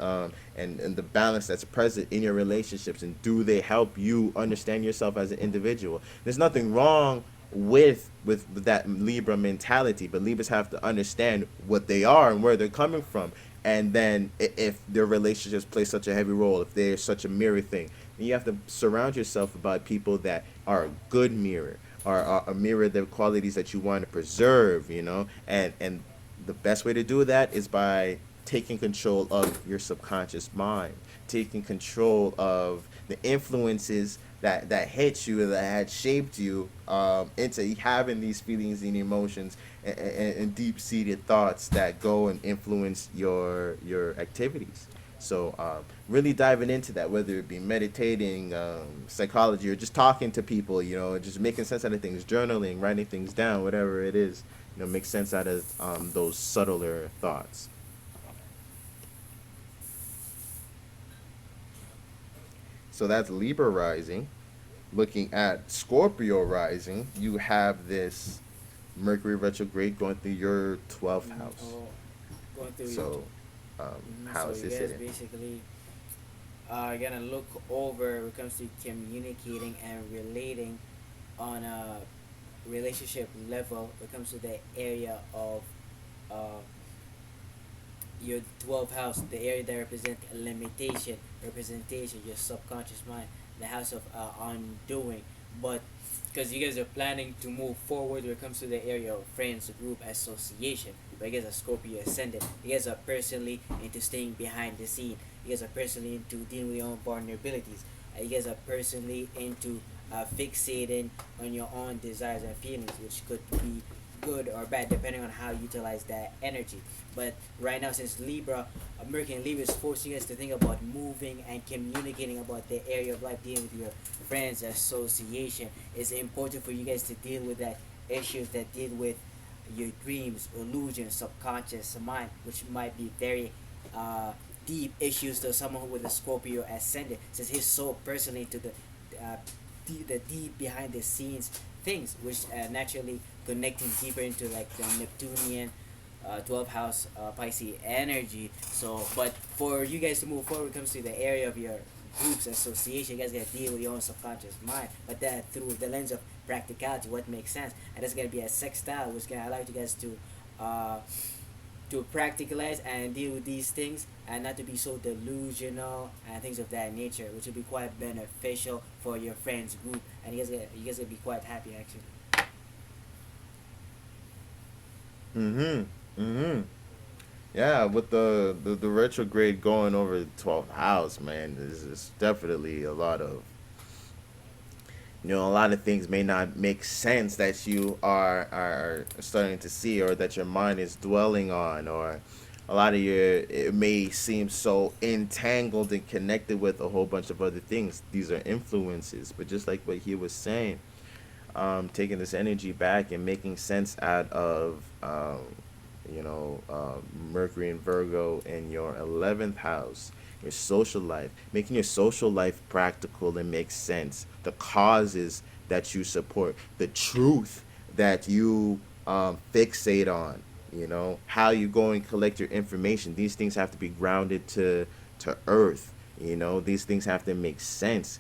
and the balance that's present in your relationships, and do they help you understand yourself as an individual. There's nothing wrong with that Libra mentality, but Libras have to understand what they are and where they're coming from. And then if their relationships play such a heavy role, if they're such a mirror thing, then you have to surround yourself by people that are a good mirror, or are a mirror the qualities that you want to preserve, and the best way to do that is by taking control of your subconscious mind, taking control of the influences that hit you, that had shaped you, into having these feelings and emotions, and deep seated thoughts that go and influence your activities. So really diving into that, whether it be meditating, psychology, or just talking to people, just making sense out of things, journaling, writing things down, whatever it is, make sense out of those subtler thoughts. So that's Libra rising. Looking at Scorpio rising, you have this Mercury retrograde going through your 12th house. Or going through your So, how so is you this guys hitting? basically are gonna look over when it comes to communicating and relating on a relationship level when it comes to the area of uh, your 12th house, the area that represents limitation, representation, your subconscious mind, the house of undoing. But because you guys are planning to move forward when it comes to the area of friends, group, association, but you guys are Scorpio ascendant. You guys are personally into staying behind the scene. You guys are personally into dealing with your own vulnerabilities. You guys are personally into fixating on your own desires and feelings, which could be good or bad depending on how you utilize that energy. But right now, since Libra, Mercury and Libra is forcing us to think about moving and communicating about the area of life, dealing with your friends, association, it's important for you guys to deal with that issues that deal with your dreams, illusions, subconscious mind, which might be very uh, deep issues to someone with a Scorpio ascendant, since he's so personally into uh, the deep behind the scenes things, which naturally connecting deeper into like the Neptunian 12th house Pisces energy. So, but for you guys to move forward, when it comes to the area of your groups association, you guys gotta deal with your own subconscious mind, but that through the lens of practicality, what makes sense, and that's gonna be a sextile, which gonna allow you guys uh, to practicalize and deal with these things and not to be so delusional and things of that nature, which will be quite beneficial for your friends group, and you guys gonna be quite happy actually. Mm-hmm. Mm-hmm. Yeah, with the retrograde going over the 12th house, man, there's definitely a lot of, a lot of things may not make sense that you are starting to see, or that your mind is dwelling on, or a lot of your, it may seem so entangled and connected with a whole bunch of other things. These are influences, but just like what he was saying, taking this energy back and making sense out of, you know, Mercury and Virgo in your 11th house, your social life, making your social life practical and make sense, the causes that you support, the truth that you fixate on, how you go and collect your information. These things have to be grounded to earth. These things have to make sense,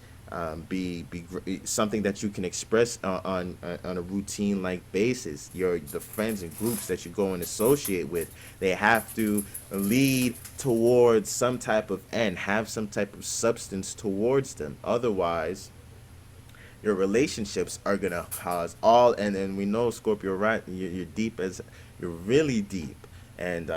something that you can express on a routine like basis. The friends and groups that you go and associate with, they have to lead towards some type of end, have some type of substance towards them. Otherwise, your relationships are gonna cause all, and we know Scorpio, right? You're deep, as you're really deep, and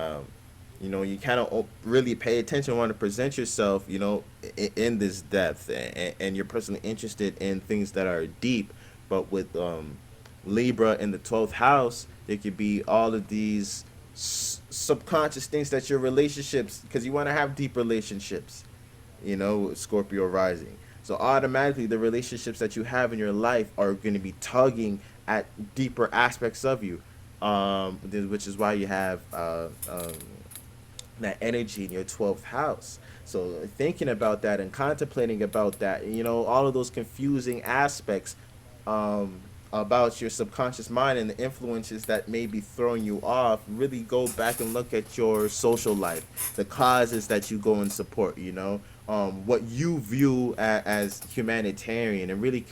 you kind of really pay attention, want to present yourself, in this depth, and you're personally interested in things that are deep. But with Libra in the 12th house, there could be all of these subconscious things that your relationships, because you want to have deep relationships, Scorpio rising. So automatically, the relationships that you have in your life are going to be tugging at deeper aspects of you, which is why you have that energy in your 12th house. So thinking about that and contemplating about that, all of those confusing aspects, about your subconscious mind and the influences that may be throwing you off, really go back and look at your social life, the causes that you go and support, what you view as humanitarian, and really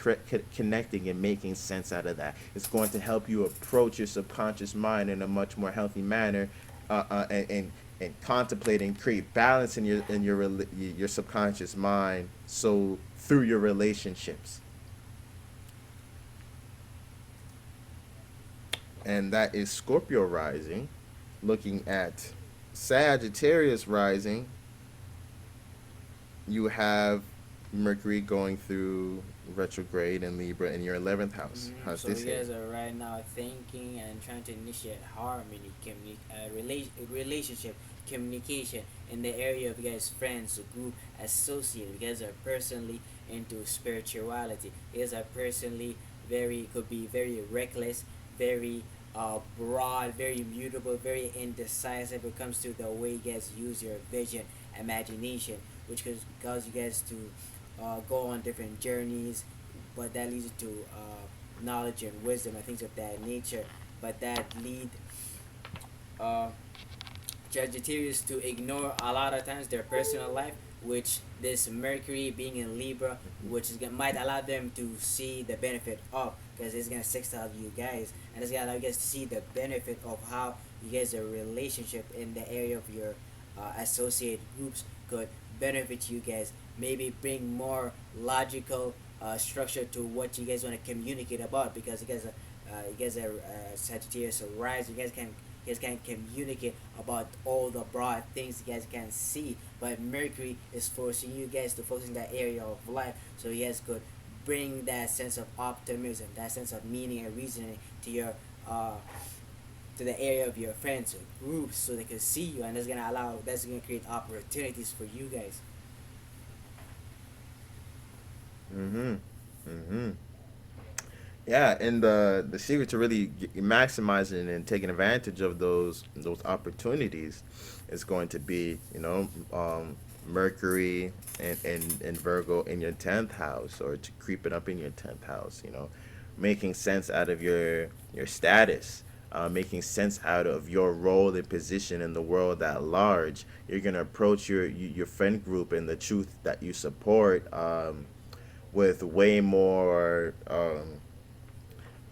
connecting and making sense out of that. It's going to help you approach your subconscious mind in a much more healthy manner, and contemplate and create balance in your subconscious mind. So through your relationships, and that is Scorpio rising. Looking at Sagittarius rising, you have Mercury going through retrograde in Libra in your 11th house. How's So this you here? guys are right now thinking and trying to initiate harmony, relationship, communication in the area of you guys friends, group, associate. You guys are personally into spirituality. You guys are personally very could be very reckless, very broad, very mutable, very indecisive when it comes to the way you guys use your vision, imagination, which could cause you guys to go on different journeys, but that leads to knowledge and wisdom and things of that nature. But that lead uh, Sagittarius to ignore a lot of times their personal life, which this Mercury being in Libra, which might allow them to see the benefit of, because it's gonna sextile you guys, and it's gonna allow you guys to see the benefit of how you guys' a relationship in the area of your associate groups could benefit you guys. Maybe bring more logical structure to what you guys want to communicate about, because you guys are Sagittarius rising. You guys can communicate about all the broad things you guys can see, but Mercury is forcing you guys to focus in that area of life, so you guys could bring that sense of optimism, that sense of meaning and reasoning to your uh, to the area of your friends or groups, so they can see you, and that's gonna create opportunities for you guys. Mm-hmm. Mm-hmm. Yeah, and the secret to really maximizing and taking advantage of those opportunities is going to be, Mercury and Virgo in your 10th house, or to creep it up in your 10th house, making sense out of your status, making sense out of your role and position in the world at large. You're gonna approach your friend group and the truth that you support with way more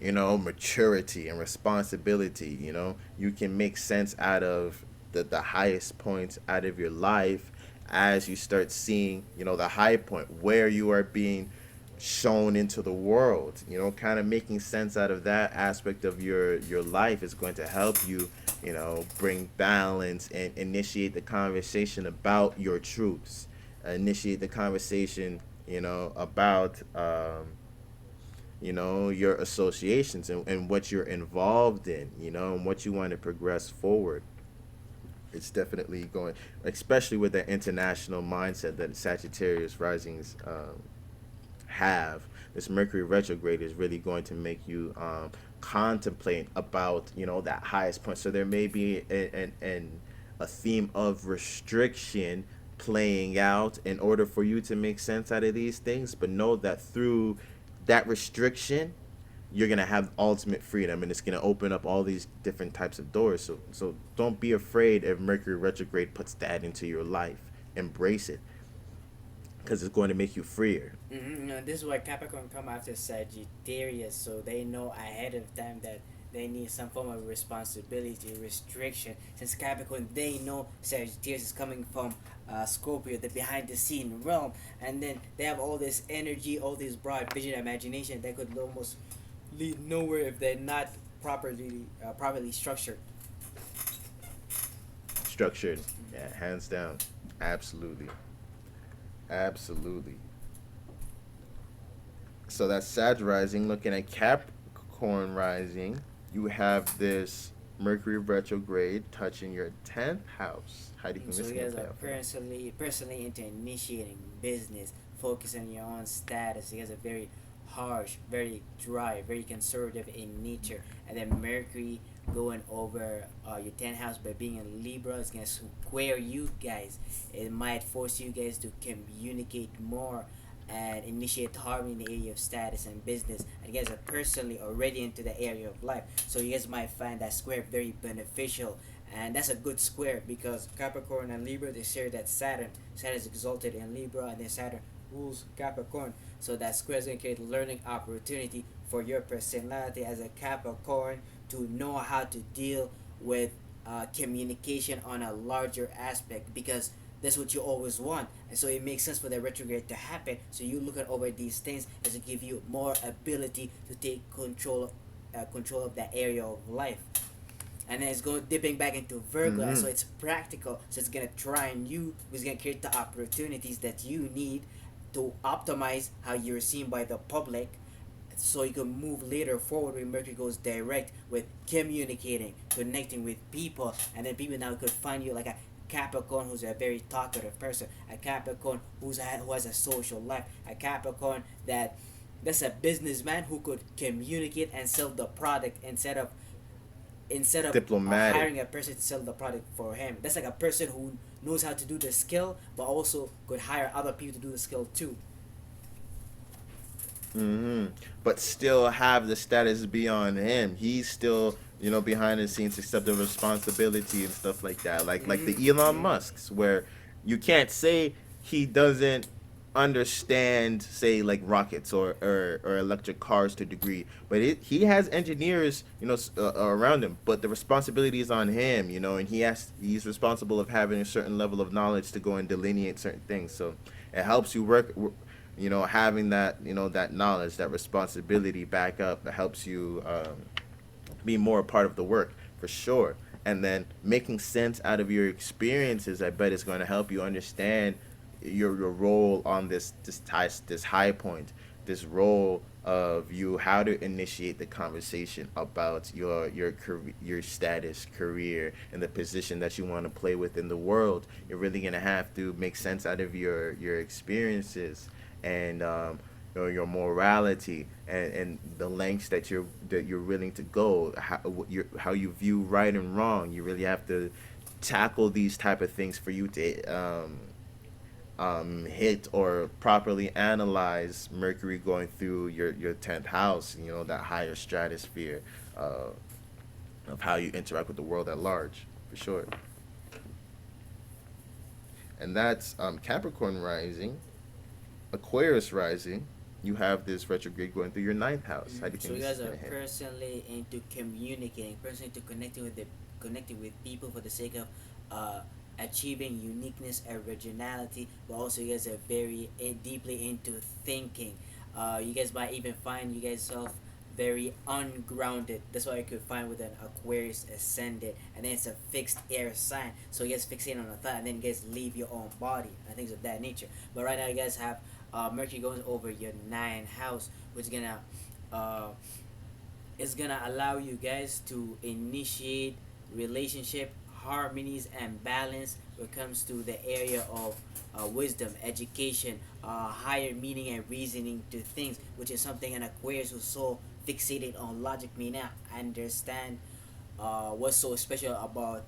maturity and responsibility. You can make sense out of the highest points out of your life as you start seeing, the high point where you are being shown into the world. Kind of making sense out of that aspect of your life is going to help you, bring balance and initiate the conversation about your truths. Initiate the conversation, about your associations and what you're involved in, and what you want to progress forward. It's definitely going, especially with that international mindset that Sagittarius risings have. This Mercury retrograde is really going to make you contemplate about that highest point. So there may be a theme of restriction playing out in order for you to make sense out of these things, but know that through that restriction you're gonna have ultimate freedom, and it's gonna open up all these different types of doors. So don't be afraid if Mercury retrograde puts that into your life. Embrace it, because it's going to make you freer. This is why Capricorn come after Sagittarius, so they know ahead of time that they need some form of responsibility, restriction. Since Capricorn, they know Sagittarius is coming from Scorpio, the behind the scene realm, and then they have all this energy, all this broad vision, imagination that could almost lead nowhere if they're not properly structured. Structured, yeah, hands down, absolutely, absolutely. So that's Sag rising. Looking at Capricorn rising, you have this Mercury retrograde touching your 10th house. How do you think So this is you going to guys play are out for them? personally into initiating business, focus on your own status. You guys are very harsh, very dry, very conservative in nature. And then Mercury going over your 10th house by being in Libra is gonna square you guys. It might force you guys to communicate more and initiate harmony in the area of status and business. And you guys are personally already into the area of life, so you guys might find that square very beneficial. And that's a good square because Capricorn and Libra, they share that Saturn is exalted in Libra, and then Saturn rules Capricorn. So that square is going to create a learning opportunity for your personality as a Capricorn to know how to deal with communication on a larger aspect, because that's what you always want. And so it makes sense for the retrograde to happen, so you look at over these things as to give you more ability to take control of that area of life. And then it's going dipping back into Virgo, and so Mm-hmm. it's practical. So it's gonna train you, it's gonna create the opportunities that you need to optimize how you're seen by the public, so you can move later forward when Mercury goes direct with communicating, connecting with people, and then people now could find you like a Capricorn who's a very talkative person, a Capricorn who has a social life, a Capricorn that's a businessman who could communicate and sell the product instead of Diplomatic. hiring a person to sell the product for him. That's like a person who knows how to do the skill, but also could hire other people to do the skill too. Hmm. But still have the status beyond him. He's still, behind the scenes accepting responsibility and stuff like that. Like Mm-hmm. the Elon Mm-hmm. Musks, where you can't say he doesn't understand, say, like rockets or electric cars to a degree, but he has engineers, around him. But the responsibility is on him, and he's responsible of having a certain level of knowledge to go and delineate certain things. So it helps you having that that knowledge, that responsibility back up, that helps you be more a part of the work for sure. And then making sense out of your experiences, I bet is going to help you understand your role on this high point, this role of you, how to initiate the conversation about your status, career, and the position that you want to play within the world. You're really gonna have to make sense out of your experiences and your morality and the lengths that you're willing to go, how you view right and wrong. You really have to tackle these type of things for you to hit or properly analyze Mercury going through your 10th house, that higher stratosphere. of how you interact with the world at large, for sure. And that's Capricorn Rising, Aquarius Rising. You have this retrograde going through your ninth house. How do you So think you this is guys are gonna hit? personally into communicating, personally into connecting with people for the sake of uh, achieving uniqueness, originality, but also you guys are very deeply into thinking. You guys might even find you guys self very ungrounded. That's why you could find with an Aquarius ascendant, and then it's a fixed air sign. So you guys fixate on a thought, and then you guys leave your own body and things of that nature. But right now you guys have Mercury goes over your ninth house, which uh, is gonna allow you guys to initiate relationship harmonies and balance when it comes to the area of wisdom, education, higher meaning and reasoning to things, which is something an Aquarius who's so fixated on logic may not understand what's so special about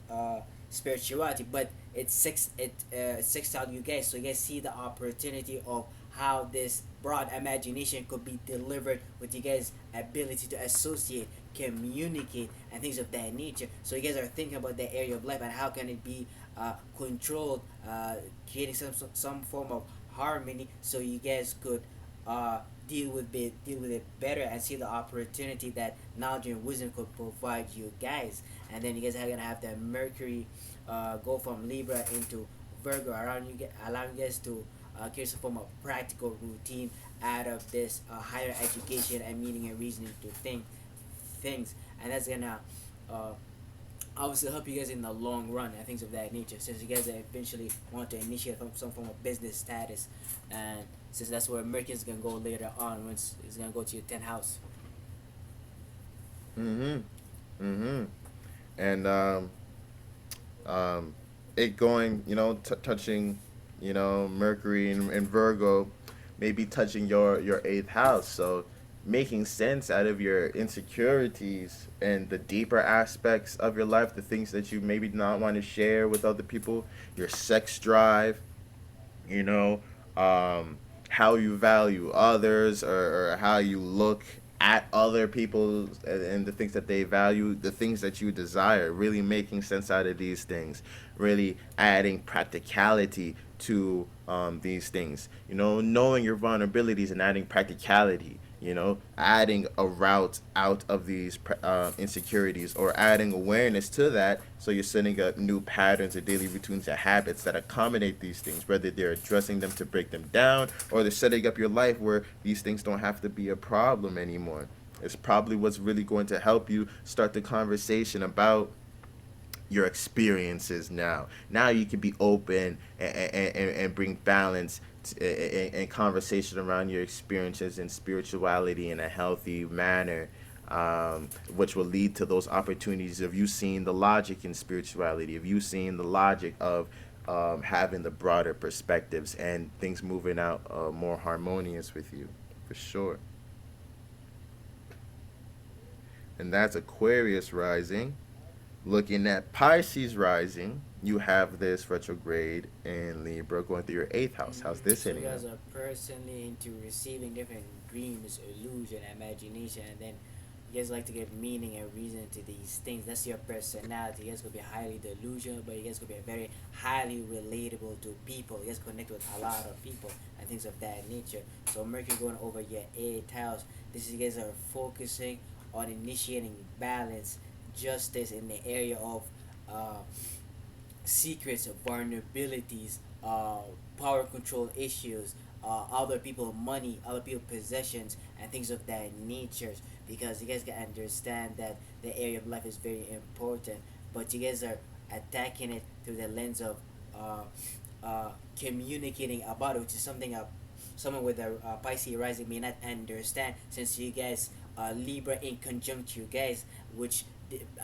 spirituality. But it's sextile you guys, so you guys see the opportunity of how this broad imagination could be delivered with you guys' ability to associate, communicate, and things of that nature. So you guys are thinking about the area of life and how can it be controlled, creating some form of harmony, so you guys could uh, deal with it better and see the opportunity that knowledge and wisdom could provide you guys. And then you guys are gonna have the Mercury go from Libra into Virgo around you, allowing you guys to create some form of practical routine out of this higher education and meaning and reasoning to think things, and that's gonna uh, obviously help you guys in the long run and things of that nature. Since you guys eventually want to initiate some form of business status, and since that's where Mercury is gonna go later on, once it's gonna go to your 10th house. Mm-hmm. Mm-hmm. And um, it going, touching, Mercury and Virgo, maybe touching your eighth house. So making sense out of your insecurities and the deeper aspects of your life, the things that you maybe not want to share with other people, your sex drive, you know, how you value others, or how you look at other people and the things that they value, the things that you desire, really making sense out of these things, really adding practicality to these things, knowing your vulnerabilities and adding practicality, adding a route out of these insecurities, or adding awareness to that, so you're setting up new patterns or daily routines or habits that accommodate these things, whether they're addressing them to break them down, or they're setting up your life where these things don't have to be a problem anymore. It's probably what's really going to help you start the conversation about your experiences now. Now you can be open and bring balance and conversation around your experiences and spirituality in a healthy manner, which will lead to those opportunities of you seeing the logic in spirituality, of you seeing the logic of having the broader perspectives and things moving out more harmonious with you, for sure. And that's Aquarius rising. Looking at Pisces rising, you have this retrograde in Libra going through your eighth house. How's this So you hitting them? guys are personally into receiving different dreams, illusion, imagination, and then you guys like to give meaning and reason to these things. That's your personality. You guys could be highly delusional, but you guys could be very highly relatable to people. You guys connect with a lot of people and things of that nature. So Mercury going over your eighth house. This is you guys are focusing on initiating balance, justice in the area of uh, secrets, vulnerabilities, power control issues, other people money, other people possessions, and things of that nature. Because you guys can understand that the area of life is very important, but you guys are attacking it through the lens of uh, communicating about it, which is something someone with a Pisces rising may not understand, since you guys Libra in conjunct you guys, which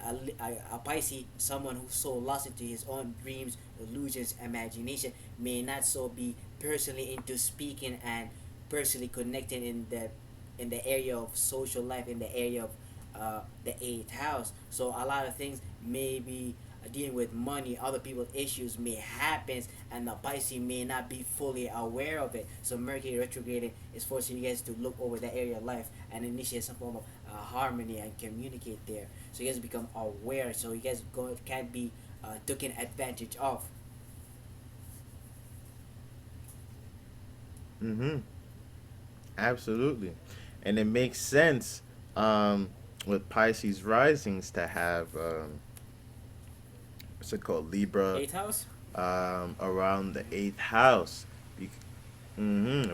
a Pisces, someone who's so lost into his own dreams, illusions, imagination, may not so be personally into speaking and personally connecting in the area of social life, in the area of the eighth house. So a lot of things may be dealing with money, other people's issues may happen, and the Pisces may not be fully aware of it. So Mercury retrograding is forcing you guys to look over that area of life and initiate some form of harmony and communicate there. So you guys become aware. So you guys can't be taken advantage of. Mm-hmm. Absolutely. And it makes sense with Pisces risings to have what's it called, Libra, Eighth house. around the eighth house.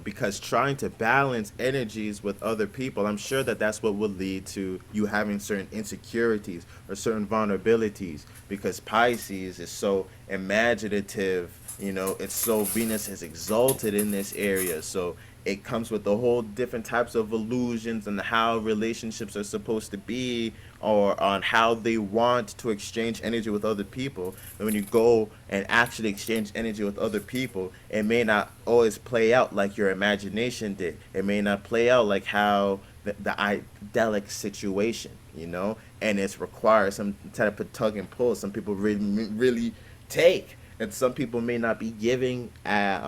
Because trying to balance energies with other people, I'm sure that that's what would lead to you having certain insecurities or certain vulnerabilities. Because Pisces is so imaginative, it's so Venus is exalted in this area. So it comes with a whole different types of illusions and how relationships are supposed to be, or on how they want to exchange energy with other people. And when you go and actually exchange energy with other people, it may not always play out like your imagination did. It may not play out like how the idyllic situation, and it's requires some type of tug and pull. Some people really take, and some people may not be giving at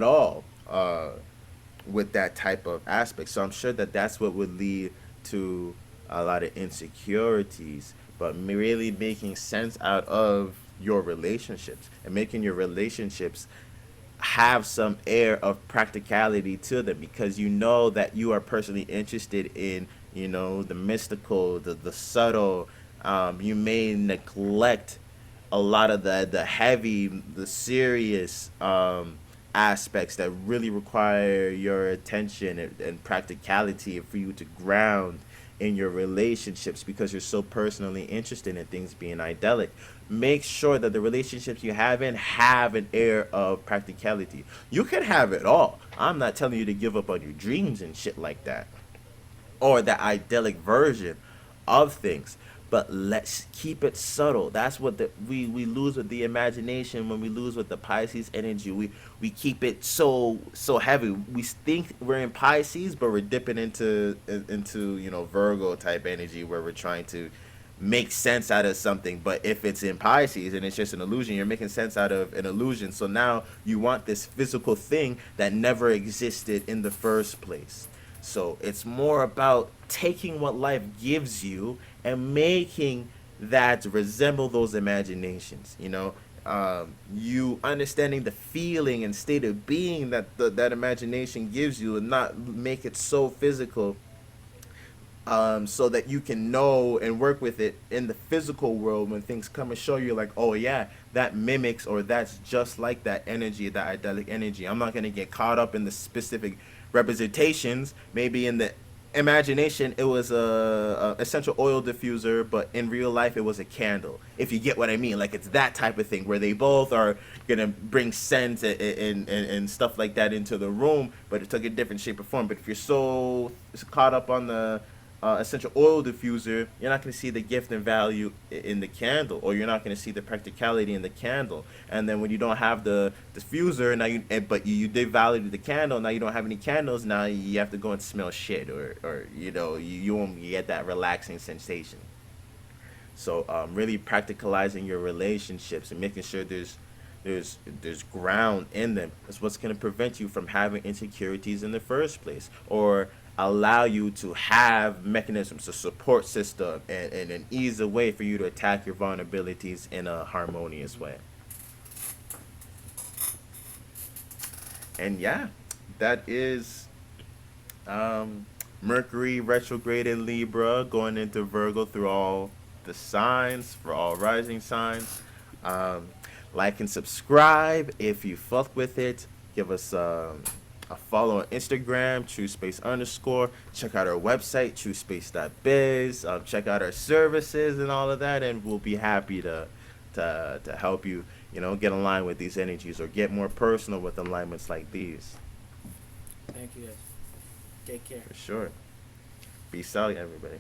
all with that type of aspect. So I'm sure that that's what would lead to a lot of insecurities, but really making sense out of your relationships and making your relationships have some air of practicality to them, because you know that you are personally interested in, the mystical, the subtle. You may neglect a lot of the heavy, the serious aspects that really require your attention and practicality for you to ground in your relationships, because you're so personally interested in things being idyllic. Make sure that the relationships you have an air of practicality. You can have it all. I'm not telling you to give up on your dreams and shit like that, or the idyllic version of things. But let's keep it subtle. That's what we lose with the imagination when we lose with the Pisces energy. We keep it so heavy. We think we're in Pisces, but we're dipping into Virgo type energy, where we're trying to make sense out of something. But if it's in Pisces and it's just an illusion, you're making sense out of an illusion. So now you want this physical thing that never existed in the first place. So it's more about taking what life gives you and making that resemble those imaginations. You understanding the feeling and state of being that that imagination gives you, and not make it so physical, so that you can know and work with it in the physical world when things come and show you, like, oh yeah, that mimics, or that's just like that energy, that idyllic energy. I'm not going to get caught up in the specific representations. Maybe in the imagination it was a essential oil diffuser, but in real life it was a candle, if you get what I mean. Like, it's that type of thing where they both are gonna bring scent and stuff like that into the room, but it took a different shape or form. But if you're so caught up on the essential oil diffuser, you're not going to see the gift and value in the candle, or you're not going to see the practicality in the candle. And then when you don't have the diffuser, now but you devalued the candle, now you don't have any candles, now you have to go and smell shit, or you won't get that relaxing sensation. So really practicalizing your relationships and making sure there's ground in them is what's going to prevent you from having insecurities in the first place, or allow you to have mechanisms, a support system, and an easy way for you to attack your vulnerabilities in a harmonious way. And yeah, that is Mercury retrograde in Libra going into Virgo through all the signs, for all rising signs. Um, like and subscribe if you fuck with it. Give us a follow on Instagram, Truspace underscore. Check out our website, truspace.biz. Check out our services and all of that, and we'll be happy to help you, get aligned with these energies, or get more personal with alignments like these. Thank you guys. Take care. For sure. Peace out, everybody.